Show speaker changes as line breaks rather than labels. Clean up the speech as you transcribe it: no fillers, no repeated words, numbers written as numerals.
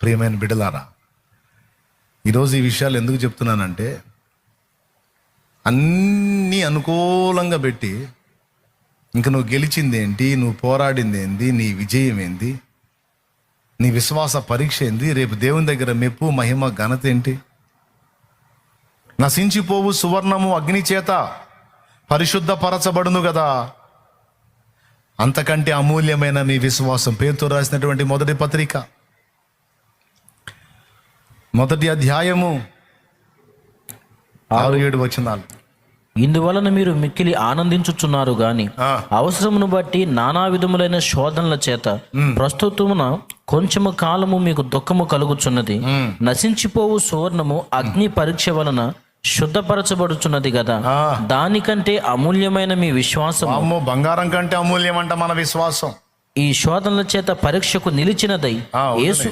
ప్రియమైన బిడ్డలారా, ఈరోజు ఈ విషయాలు ఎందుకు చెప్తున్నానంటే, అన్నీ అనుకూలంగా పెట్టి ఇంక నువ్వు గెలిచింది ఏంటి, నువ్వు పోరాడింది ఏంది, నీ విజయం ఏంది, నీ విశ్వాస పరీక్ష ఏంది, రేపు దేవుని దగ్గర మెప్పు మహిమ ఘనత ఏంటి? నశించిపోవు సువర్ణము అగ్ని చేత పరిశుద్ధపరచబడును కదా, అంతకంటే అమూల్యమైన మీ విశ్వాసం. పేతురు రాసినటువంటి మొదటి పత్రిక 1వ అధ్యాయము 6-7 వచనాలు.
ఇందువలన మీరు మిక్కిలి ఆనందించుచున్నారు గాని అవసరమును బట్టి నానా విధములైన శోధనల చేత ప్రస్తుతమున కొంచెము కాలము మీకు దుఃఖము కలుగుచున్నది. నశించిపోవు సువర్ణము అగ్ని పరీక్ష వలన శుద్ధపరచబడుచున్నది కదా, దానికంటే అమూల్యమైన మీ విశ్వాసం.
అమ్మో, బంగారం కంటే అమూల్యం అంట మన విశ్వాసం.
ఈ శోధనల చేత పరీక్షకు నిలిచినదై యేసు